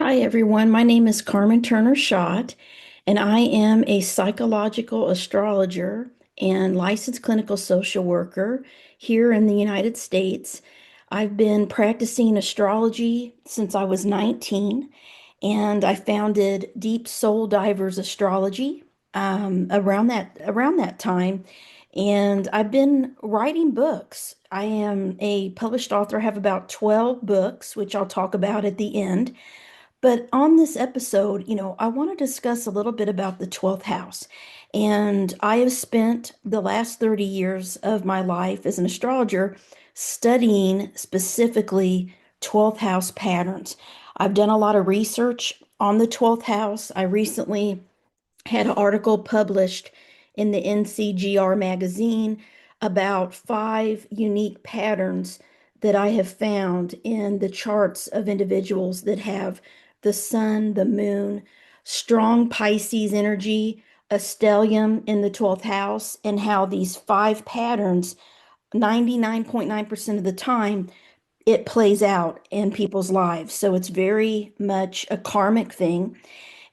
Hi, everyone. My name is Carmen Turner-Schott, and I am a psychological astrologer and licensed clinical social worker here in the United States. I've been practicing astrology since I was 19, and I founded Deep Soul Divers Astrology around that time. And I've been writing books. I am a published author. I have about 12 books, which I'll talk about at the end. But on this episode, I want to discuss a little bit about the 12th house. And I have spent the last 30 years of my life as an astrologer studying specifically 12th house patterns. I've done a lot of research on the 12th house. I recently had an article published in the NCGR magazine about 5 unique patterns that I have found in the charts of individuals that have the sun, the moon, strong Pisces energy, a stellium in the 12th house, and how these 5 patterns, 99.9% of the time, it plays out in people's lives. So it's very much a karmic thing.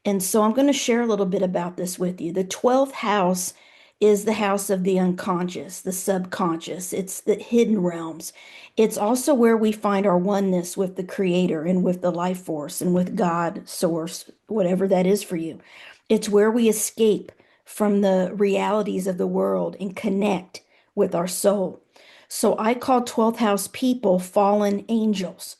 And so I'm going to share a little bit about this with you. The 12th house is the house of the unconscious, the subconscious. It's the hidden realms. It's also where we find our oneness with the creator and with the life force and with God, source, whatever that is for you. It's where we escape from the realities of the world and connect with our soul. So I call 12th house people fallen angels.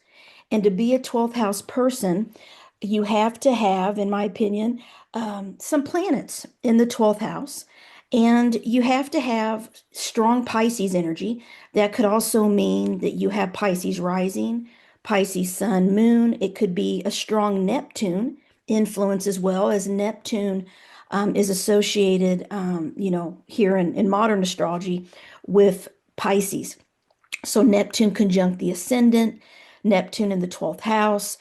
And to be a 12th house person, you have to have, in my opinion, some planets in the 12th house. And you have to have strong Pisces energy. That could also mean that you have Pisces rising, Pisces sun, moon. It could be a strong Neptune influence as well, as Neptune is associated, here in modern astrology with Pisces. So Neptune conjunct the ascendant, Neptune in the 12th house,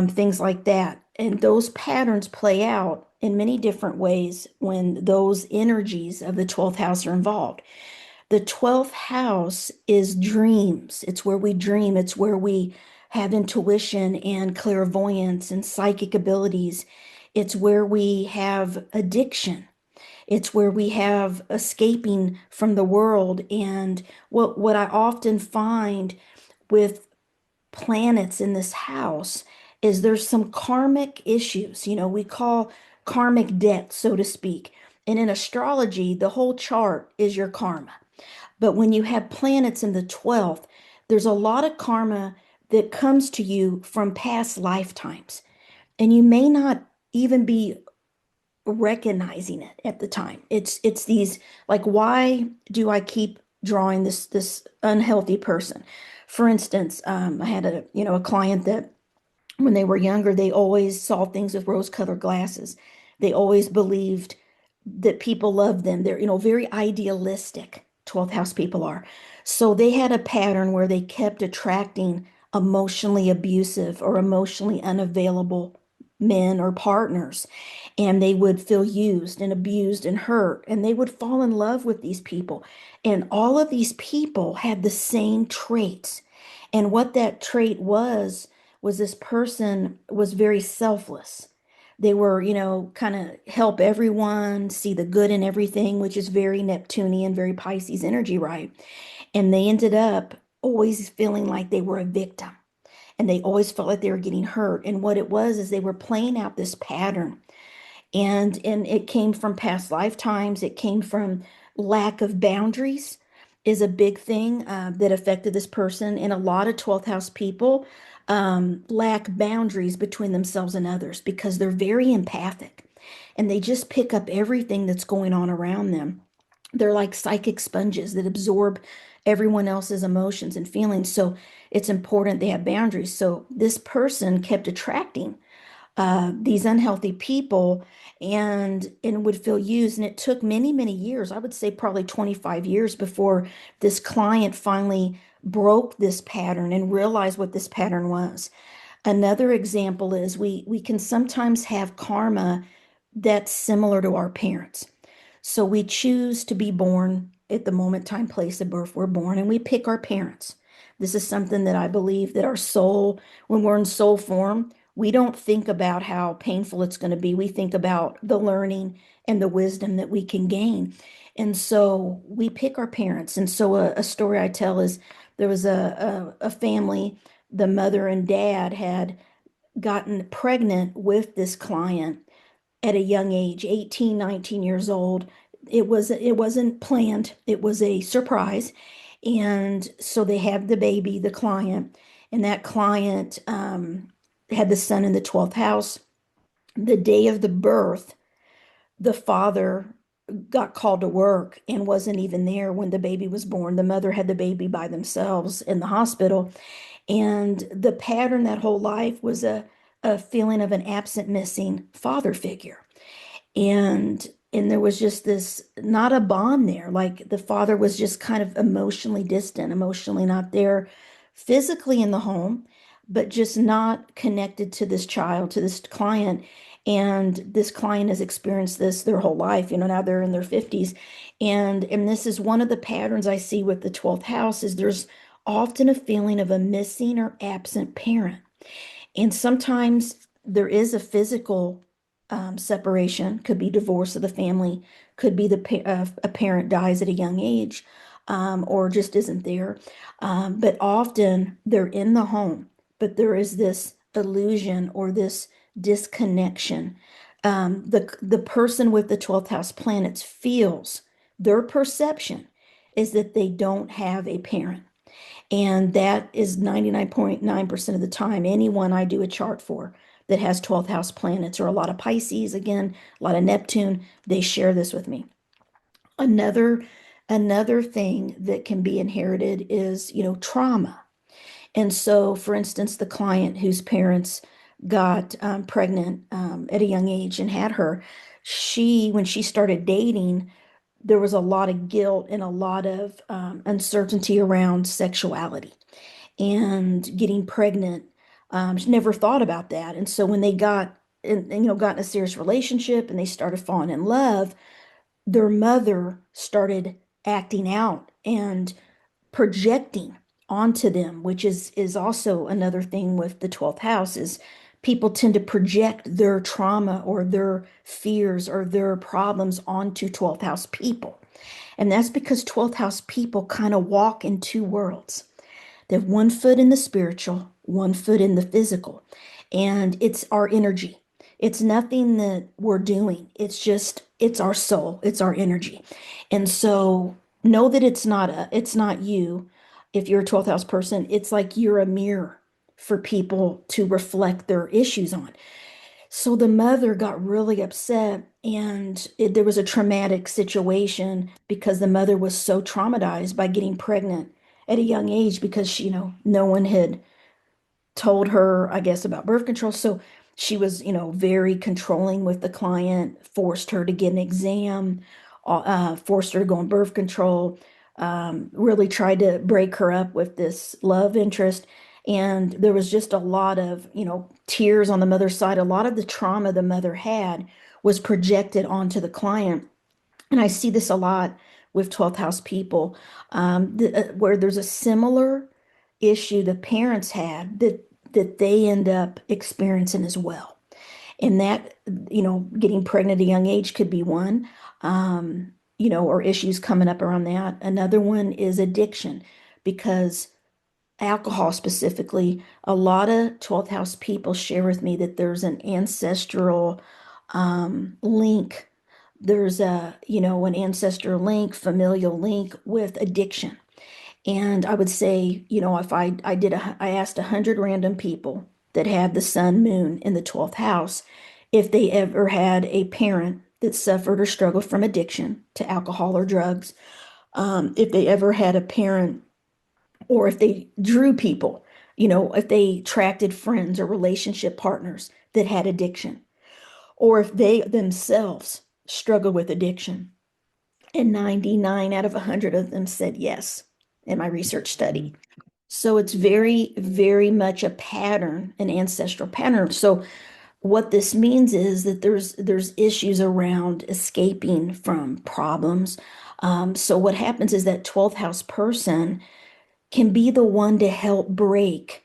things like that. And those patterns play out in many different ways when those energies of the 12th house are involved. The 12th house is dreams. It's where we dream. It's where we have intuition and clairvoyance and psychic abilities. It's where we have addiction. It's where we have escaping from the world. And what I often find with planets in this house is there's some karmic issues, we call karmic debt, so to speak. And in astrology, the whole chart is your karma. But when you have planets in the 12th, there's a lot of karma that comes to you from past lifetimes. And you may not even be recognizing it at the time. It's these, like, why do I keep drawing this unhealthy person? For instance, I had a client that when they were younger, they always saw things with rose-colored glasses. They always believed that people loved them. They're, very idealistic. 12th house people are. So they had a pattern where they kept attracting emotionally abusive or emotionally unavailable men or partners, and they would feel used and abused and hurt, and they would fall in love with these people. And all of these people had the same traits. And what that trait was this person was very selfless. They were, kind of help everyone, see the good in everything, which is very Neptunian, very Pisces energy, right? And they ended up always feeling like they were a victim, and they always felt like they were getting hurt. And what it was is they were playing out this pattern. And it came from past lifetimes. It came from lack of boundaries is a big thing that affected this person. And a lot of 12th house people lack boundaries between themselves and others because they're very empathic and they just pick up everything that's going on around them. They're like psychic sponges that absorb everyone else's emotions and feelings. So it's important they have boundaries. So this person kept attracting these unhealthy people and would feel used. And it took many years, I would say probably 25 years, before this client finally broke this pattern and realized what this pattern was. Another example is we can sometimes have karma that's similar to our parents. So we choose to be born at the moment, time, place of birth we're born, and we pick our parents. This is something that I believe that our soul, when we're in soul form, we don't think about how painful it's going to be. We think about the learning and the wisdom that we can gain. And so we pick our parents. And so a story I tell is there was a family, the mother and dad had gotten pregnant with this client at a young age, 18, 19 years old. It wasn't planned. It was a surprise. And so they had the baby, the client, and that client had the son in the 12th house. The day of the birth, the father got called to work and wasn't even there when the baby was born. The mother had the baby by themselves in the hospital. And the pattern that whole life was a feeling of an absent, missing father figure. And there was just this not a bond there. Like the father was just kind of emotionally distant, emotionally not there physically in the home, but just not connected to this child, to this client. And this client has experienced this their whole life. Now they're in their 50s. And this is one of the patterns I see with the 12th house is there's often a feeling of a missing or absent parent. And sometimes there is a physical separation, could be divorce of the family, could be a parent dies at a young age, or just isn't there. But often they're in the home, but there is this illusion or this disconnection. The person with the 12th house planets feels their perception is that they don't have a parent. And that is 99.9% of the time, anyone I do a chart for that has 12th house planets or a lot of Pisces, again, a lot of Neptune, they share this with me. Another another thing that can be inherited is, trauma. And so, for instance, the client whose parents got pregnant at a young age and had her, when she started dating, there was a lot of guilt and a lot of uncertainty around sexuality and getting pregnant. She never thought about that. And so when they got in a serious relationship and they started falling in love, their mother started acting out and projecting onto them, which is also another thing with the 12th house is people tend to project their trauma or their fears or their problems onto 12th house people. And that's because 12th house people kind of walk in two worlds. They have one foot in the spiritual, one foot in the physical. And it's our energy. It's nothing that we're doing. It's our soul, it's our energy. And so know that it's not you. If you're a 12th house person, it's like you're a mirror for people to reflect their issues on. So the mother got really upset, and there was a traumatic situation because the mother was so traumatized by getting pregnant at a young age because no one had told her, I guess, about birth control. So she was, very controlling with the client, forced her to get an exam, forced her to go on birth control, really tried to break her up with this love interest. And there was just a lot of, tears on the mother's side. A lot of the trauma the mother had was projected onto the client. And I see this a lot with 12th house people, where there's a similar issue the parents had that they end up experiencing as well. And that, getting pregnant at a young age could be one, or issues coming up around that. Another one is addiction, because alcohol specifically, a lot of 12th house people share with me that there's an ancestral link. There's an ancestral link, familial link with addiction. And I would say, if I asked 100 random people that had the sun, moon in the 12th house, if they ever had a parent that suffered or struggled from addiction to alcohol or drugs, if they ever had a parent, or if they drew people, if they attracted friends or relationship partners that had addiction, or if they themselves struggle with addiction. And 99 out of 100 of them said yes in my research study. So it's very, very much a pattern, an ancestral pattern. So what this means is that there's issues around escaping from problems. So what happens is that 12th house person can be the one to help break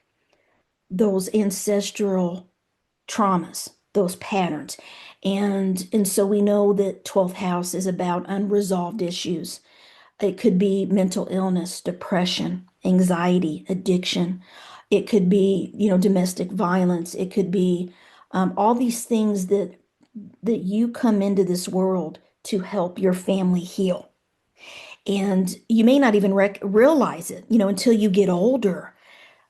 those ancestral traumas, those patterns. And so we know that 12th house is about unresolved issues. It could be mental illness, depression, anxiety, addiction. It could be, domestic violence. It could be all these things that you come into this world to help your family heal. And you may not even realize it, until you get older,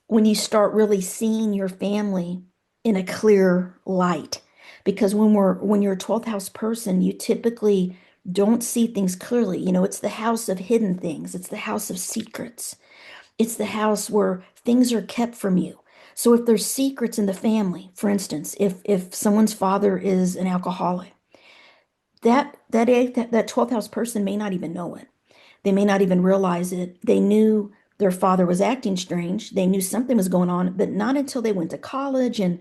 when you start really seeing your family in a clear light. Because when you're a 12th house person, you typically don't see things clearly. It's the house of hidden things. It's the house of secrets. It's the house where things are kept from you. So if there's secrets in the family, for instance, if someone's father is an alcoholic, that 12th house person may not even know it. They may not even realize it. They knew their father was acting strange. They knew something was going on, but not until they went to college and,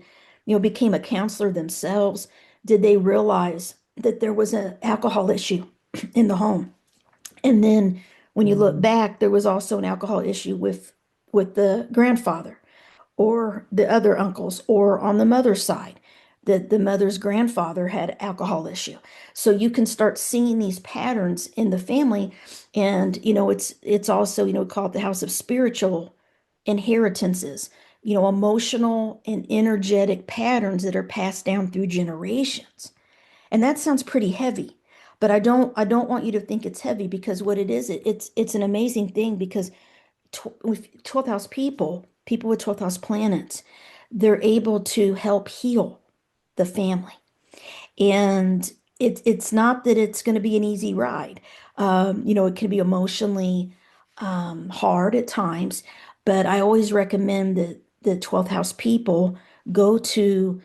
became a counselor themselves did they realize that there was an alcohol issue in the home. And then when you look back, there was also an alcohol issue with the grandfather or the other uncles, or on the mother's side, that the mother's grandfather had alcohol issue. So you can start seeing these patterns in the family, and it's also, call it the house of spiritual inheritances, emotional and energetic patterns that are passed down through generations. And that sounds pretty heavy, but I don't want you to think it's heavy, because what it is, it's an amazing thing, because with 12th house people with 12th house planets, they're able to help heal the family. And it's not that it's going to be an easy ride. It can be emotionally hard at times, but I always recommend that the 12th house people go to,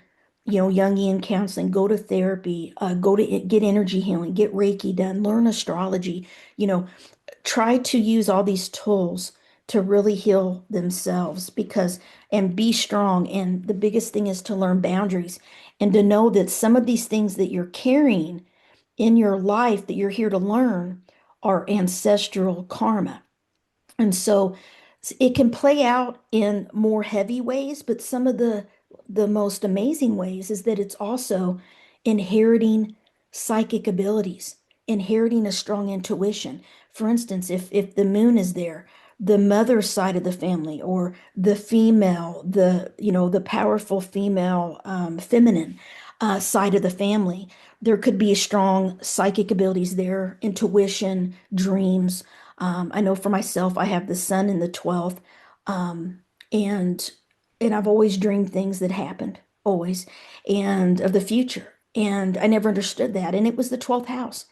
Jungian counseling, go to therapy, go to get energy healing, get Reiki done, learn astrology, you know, try to use all these tools to really heal themselves, because and be strong. And the biggest thing is to learn boundaries and to know that some of these things that you're carrying in your life that you're here to learn are ancestral karma. And so it can play out in more heavy ways, but some of the most amazing ways is that it's also inheriting psychic abilities, inheriting a strong intuition. For instance, if the moon is there, the mother side of the family, or the female, the powerful female, feminine side of the family, there could be strong psychic abilities there, intuition, dreams. I know for myself, I have the sun in the 12th, um, and and I've always dreamed things that happened, always, and of the future. And I never understood that. And it was the 12th house.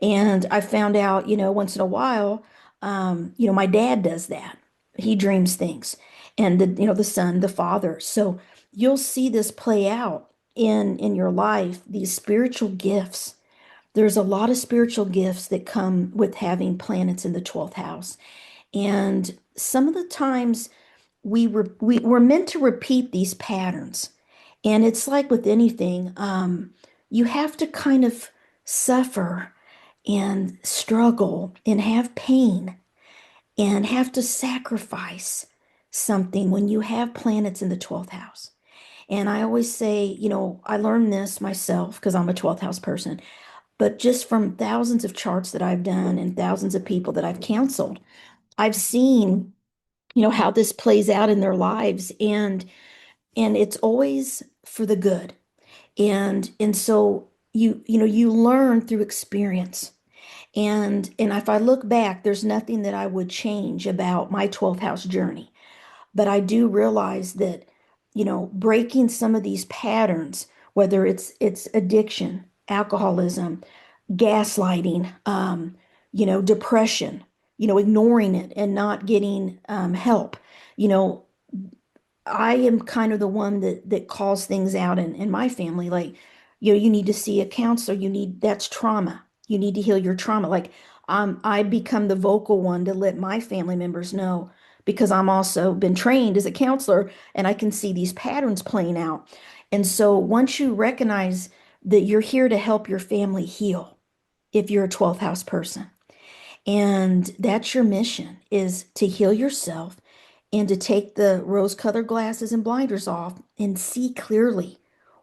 And I found out, once in a while, my dad does that. He dreams things. And the son, the father. So you'll see this play out in your life, these spiritual gifts. There's a lot of spiritual gifts that come with having planets in the 12th house. And some of the times we're meant to repeat these patterns. And it's like with anything, you have to kind of suffer and struggle and have pain and have to sacrifice something when you have planets in the 12th house. And I always say, I learned this myself because I'm a 12th house person, but just from thousands of charts that I've done and thousands of people that I've counseled, I've seen, how this plays out in their lives, and it's always for the good. And so you learn through experience. And if I look back, there's nothing that I would change about my 12th house journey. But I do realize that, breaking some of these patterns, whether it's addiction, alcoholism, gaslighting, depression, ignoring it and not getting help. You know, I am kind of the one that calls things out in my family. Like, you need to see a counselor. That's trauma. You need to heal your trauma. Like, I become the vocal one to let my family members know, because I'm also been trained as a counselor and I can see these patterns playing out. And so once you recognize that you're here to help your family heal, if you're a 12th house person, and that's your mission, is to heal yourself and to take the rose-colored glasses and blinders off and see clearly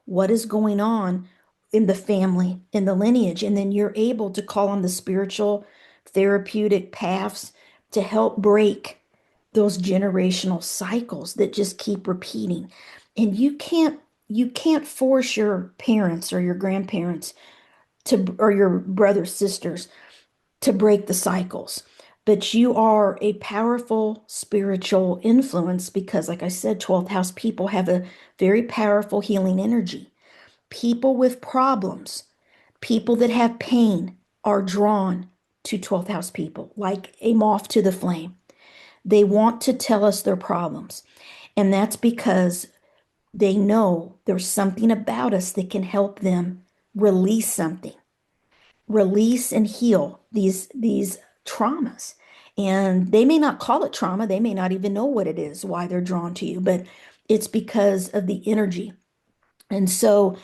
what is going on in the family, in the lineage. And then you're able to call on the spiritual therapeutic paths to help break those generational cycles that just keep repeating. And you can't force your parents or your grandparents to or your brothers, sisters to break the cycles. But you are a powerful spiritual influence because, like I said, 12th house people have a very powerful healing energy. People with problems, people that have pain are drawn to 12th house people like a moth to the flame. They want to tell us their problems. And that's because they know there's something about us that can help them release something, release and heal these traumas. And they may not call it trauma, they may not even know what it is, why they're drawn to you, but it's because of the energy. And so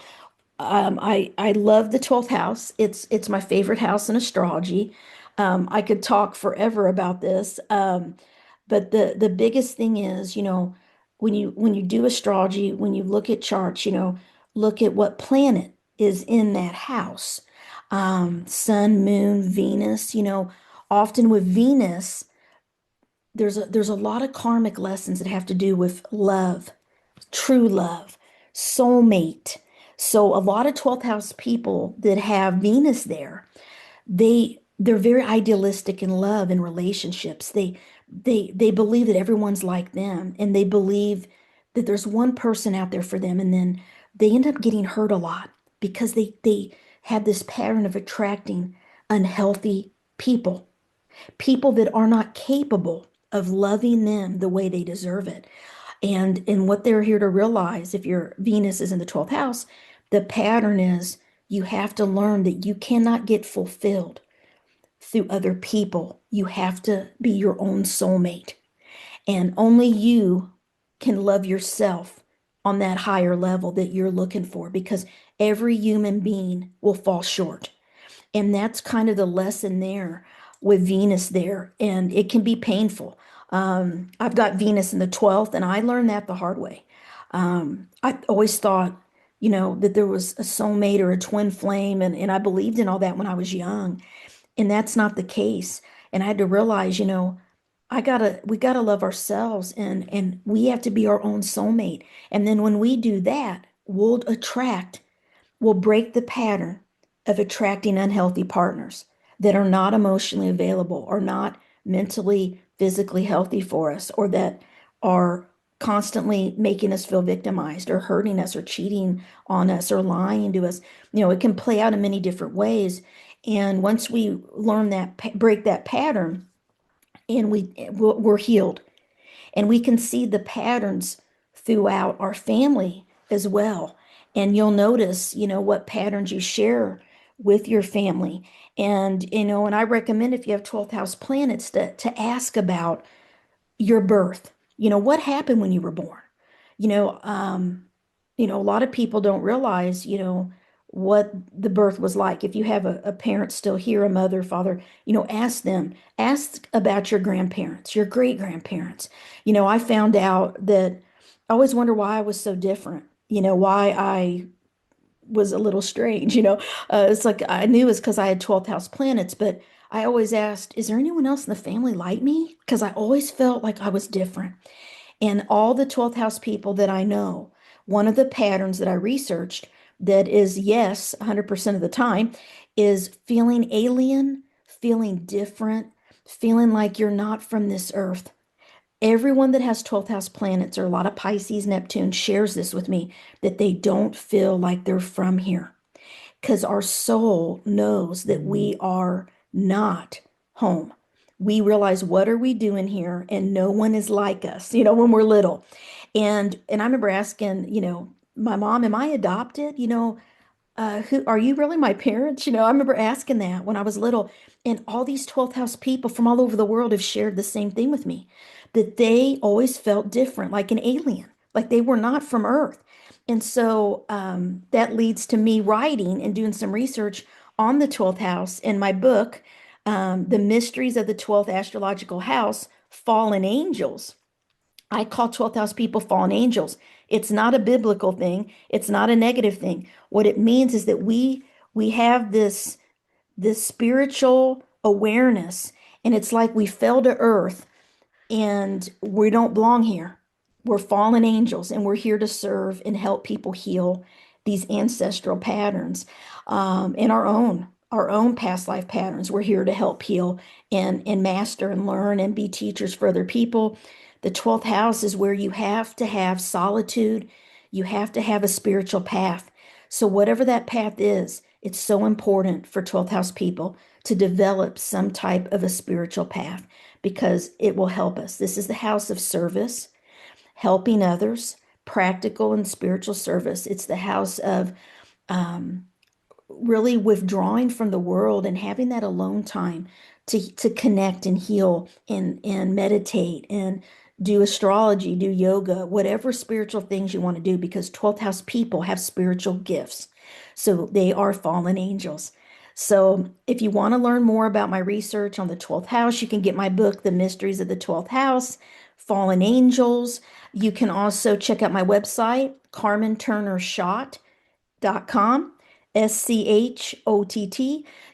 I love the 12th house. It's my favorite house in astrology. I could talk forever about this. But the biggest thing is, when you do astrology, when you look at charts, look at what planet is in that house. Sun, moon, Venus, often with Venus, there's a lot of karmic lessons that have to do with love, true love, soulmate. So a lot of 12th house people that have Venus there, they're very idealistic in love and relationships. They believe that everyone's like them, and they believe that there's one person out there for them, and then they end up getting hurt a lot because they have this pattern of attracting unhealthy people, people that are not capable of loving them the way they deserve it. And what they're here to realize, if your Venus is in the 12th house, the pattern is you have to learn that you cannot get fulfilled through other people. You have to be your own soulmate. And only you can love yourself on that higher level that you're looking for because every human being will fall short. And that's kind of the lesson there with Venus there. And it can be painful. I've got Venus in the 12th, and I learned that the hard way. I always thought, that there was a soulmate or a twin flame, and I believed in all that when I was young. And that's not the case. And I had to realize, we gotta love ourselves and we have to be our own soulmate. And then when we do that, we'll break the pattern of attracting unhealthy partners that are not emotionally available or not mentally, physically healthy for us, or that are constantly making us feel victimized or hurting us or cheating on us or lying to us. It can play out in many different ways. And once we learn that, break that pattern, and we're healed, and we can see the patterns throughout our family as well. And you'll notice, what patterns you share with your family. And I recommend, if you have 12th house planets, to ask about your birth. What happened when you were born? You know, um, a lot of people don't realize, what the birth was like. If you have a parent still here, a mother, father, ask them, ask about your grandparents, your great grandparents. I found out that I always wonder why I was so different, why I was a little strange, it's like I knew it's because I had 12th house planets, but I always asked, is there anyone else in the family like me? Because I always felt like I was different. And all the 12th house people that I know, one of the patterns that I researched that is yes, 100% of the time, is feeling alien, feeling different, feeling like you're not from this earth. Everyone that has 12th house planets, or a lot of Pisces, Neptune, shares this with me, that they don't feel like they're from here because our soul knows that we are not home. We realize, what are we doing here? And no one is like us, when we're little. And I remember asking, my mom, am I adopted? Who are you, really my parents? I remember asking that when I was little. And all these 12th house people from all over the world have shared the same thing with me, that they always felt different, like an alien, like they were not from Earth. And so that leads to me writing and doing some research on the 12th house in my book, The Mysteries of the 12th Astrological House, Fallen Angels. I call 12th house people fallen angels. It's not a biblical thing. It's not a negative thing. What it means is that we have this spiritual awareness, and it's like we fell to earth and we don't belong here. We're fallen angels and we're here to serve and help people heal these ancestral patterns, and our own past life patterns. We're here to help heal and master and learn and be teachers for other people. The 12th house is where you have to have solitude. You have to have a spiritual path. So whatever that path is, it's so important for 12th house people to develop some type of a spiritual path because it will help us. This is the house of service, helping others, practical and spiritual service. It's the house of um, really withdrawing from the world and having that alone time to connect and heal and meditate and do astrology, do yoga, whatever spiritual things you want to do, because 12th house people have spiritual gifts. So they are fallen angels. So if you want to learn more about my research on the 12th house, you can get my book, The Mysteries of the 12th House, Fallen Angels. You can also check out my website, Carmen Turner Schott com, Schott.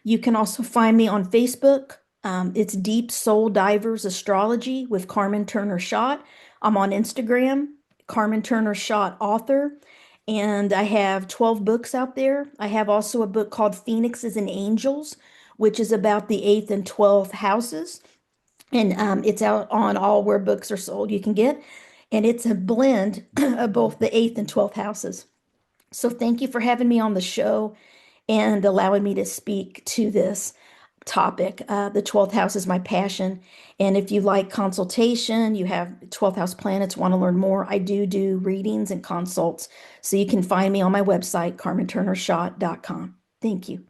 You can also find me on Facebook. It's Deep Soul Divers Astrology with Carmen Turner Schott. I'm on Instagram, Carmen Turner Schott author, and I have 12 books out there. I have also a book called Phoenixes and Angels, which is about the 8th and 12th houses. And it's out on all where books are sold you can get. And it's a blend of both the 8th and 12th houses. So thank you for having me on the show and allowing me to speak to this topic. The 12th house is my passion. And if you like consultation, you have 12th house planets, want to learn more, I do readings and consults. So you can find me on my website, carmenturnershot.com. Thank you.